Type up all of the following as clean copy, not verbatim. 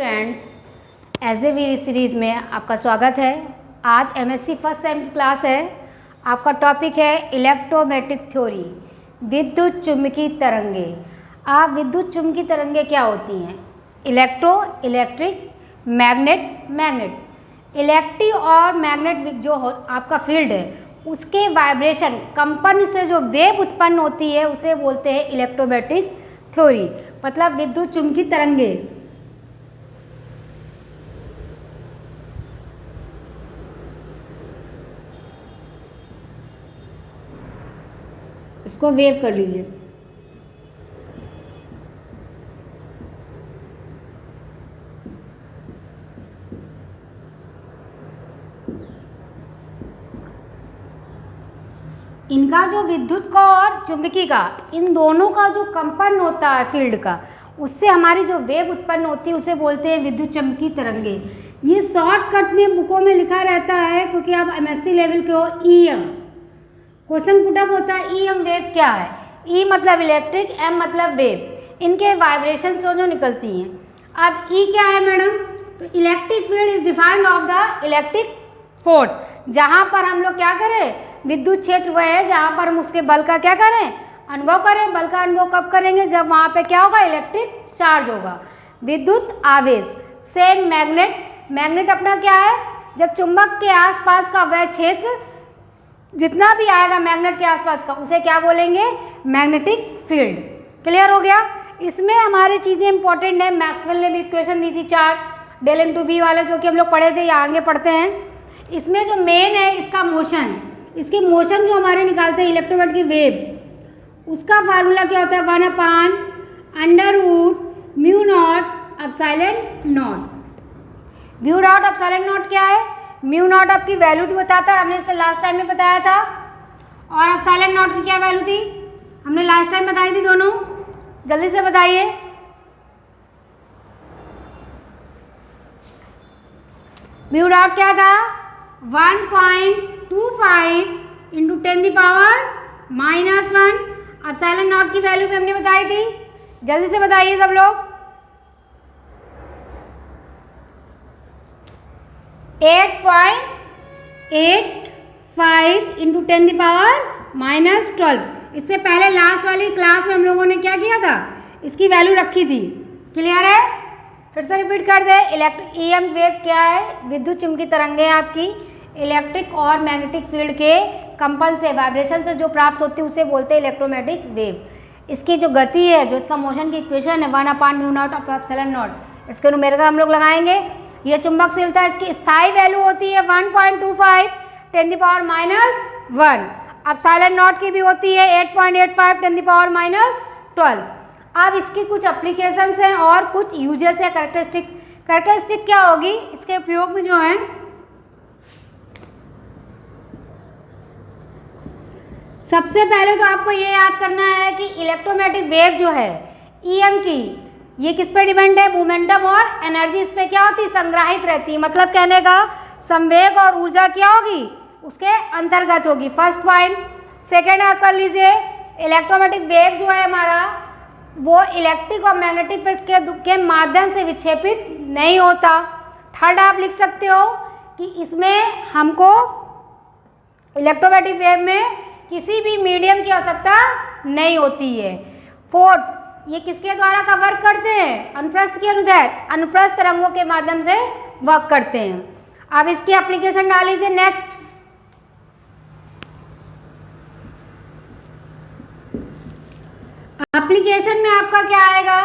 Friends, as a V series में आपका स्वागत है। आज एमएससी फर्स्ट सेम की क्लास है। आपका टॉपिक है इलेक्ट्रोमैग्नेटिक थ्योरी, विद्युत चुम्बकीय तरंगे। आप विद्युत चुम्बकीय तरंगे क्या होती हैं? Electric, magnet. इलेक्ट्रिक और मैग्नेट जो आपका फील्ड है उसके वाइब्रेशन, कंपन से जो वेव उत्पन्न होती है उसे बोलते हैं इलेक्ट्रोमैग्नेटिक थ्योरी, मतलब विद्युत चुम्बकीय तरंगे। इसको वेव कर लीजिए। इनका जो विद्युत का और चुंबकीय का, इन दोनों का जो कंपन होता है फील्ड का, उससे हमारी जो वेव उत्पन्न होती है उसे बोलते हैं विद्युत चुम्बकीय तरंगे। ये शॉर्टकट में बुकों में लिखा रहता है क्योंकि आप एमएससी लेवल के हो। ईएम क्वेश्चन पुटअप होता है। ईएम वेव क्या है? ई मतलब इलेक्ट्रिक, एम मतलब वेव। इनके वाइब्रेशन जो निकलती हैं। अब ई क्या है मैडम? तो electric field is defined of the electric force. जहाँ पर हम लोग क्या करें, विद्युत क्षेत्र वह है जहाँ पर हम उसके बल का क्या करें, अनुभव करें। बल का अनुभव कब करेंगे? जब वहाँ पे क्या होगा, इलेक्ट्रिक चार्ज होगा, विद्युत आवेश। सेम मैग्नेट अपना क्या है? जब चुंबक के आसपास का वह क्षेत्र जितना भी आएगा मैग्नेट के आसपास का, उसे क्या बोलेंगे? Magnetic field. क्लियर हो गया? इसमें हमारी चीज़ें इंपॉर्टेंट है। मैक्सवेल ने भी इक्वेशन दी थी 4 डेल इनटू बी वाले, जो कि हम लोग पढ़े थे, या आगे पढ़ते हैं। इसमें जो मेन है इसका मोशन, इसके मोशन जो हमारे निकालते हैं इलेक्ट्रोमैग्नेटिक वेव, उसका फार्मूला क्या होता है? 1/√μ0ε0। μ0ε0 क्या है? μ0 आपकी वैल्यू भी बताता है, हमने इसे लास्ट टाइम में बताया था। और ε0 की क्या वैल्यू थी? हमने लास्ट टाइम बताई थी दोनों। जल्दी से बताइए। μ0 क्या था? 1.25 × 10⁻⁻1। ε0 की वैल्यू भी हमने बताई थी। जल्दी से बताइए सब लोग। 8.85 × 10⁻12। इससे पहले लास्ट वाली क्लास में हम लोगों ने क्या किया था? इसकी वैल्यू रखी थी। क्लियर है? फिर से रिपीट कर दे। ईएम वेव क्या है? विद्युत चुम्बकीय तरंगे आपकी इलेक्ट्रिक और मैग्नेटिक फील्ड के कंपन से, वाइब्रेशन से जो प्राप्त होती है उसे बोलते हैं इलेक्ट्रोमैग्नेटिक वेव। इसकी जो गति है, जो इसका मोशन की इक्वेशन है 1/μ0ε0, इसके न्यूमेरिकल हम लोग लगाएंगे। ये चुंबकशीलता, इसकी स्थायी वैल्यू होती है 1.25 10⁻⁻1। ε0 की भी होती है 8.85 10⁻12। अब इसकी कुछ एप्लीकेशंस हैं और कुछ यूजेस है। कैरेक्टरिस्टिक क्या होगी इसके उपयोग में जो है? सबसे पहले तो आपको ये याद करना है कि इलेक्ट्रोमैग्नेटिक वेव जो है ईएम की, ये किस पे डिपेंड है? मोमेंटम और एनर्जी इस पे क्या होती है? संग्रहित रहती है। मतलब कहने का संवेग और ऊर्जा क्या होगी? उसके अंतर्गत होगी। First point. सेकेंड आप कर लीजिए, इलेक्ट्रोमैग्नेटिक वेव जो है हमारा, वो इलेक्ट्रिक और मैग्नेटिक के माध्यम से विक्षेपित नहीं होता। थर्ड आप लिख सकते हो कि इसमें हमको इलेक्ट्रोमैग्नेटिक वेव में किसी भी मीडियम की आवश्यकता नहीं होती है। फोर्थ, ये किसके द्वारा का वर्क करते हैं? अनुप्रस्थ के अनुदैर्ध्य, अनुप्रस्थ तरंगों के माध्यम से वर्क करते हैं। अब इसकी एप्लीकेशन डाल लीजिए। नेक्स्ट, एप्लीकेशन में आपका क्या आएगा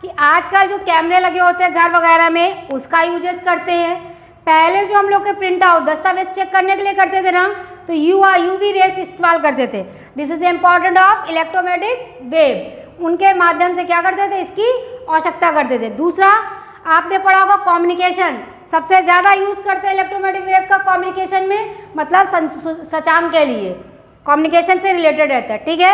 कि आजकल जो कैमरे लगे होते हैं घर वगैरह में, उसका यूजेस करते हैं। पहले जो हम लोग के प्रिंट आउट दस्तावेज चेक करने के लिए करते थे ना, तो यूवी रेस इस्तेमाल करते थे। This is important of electromagnetic wave. उनके माध्यम से क्या करते थे? इसकी आवश्यकता करते थे। दूसरा आपने पढ़ा होगा कम्युनिकेशन। सबसे ज़्यादा यूज करते हैं इलेक्ट्रोमैग्नेटिक वेव का कम्युनिकेशन में, मतलब सचांक के लिए, कम्युनिकेशन से रिलेटेड रहता है। ठीक है।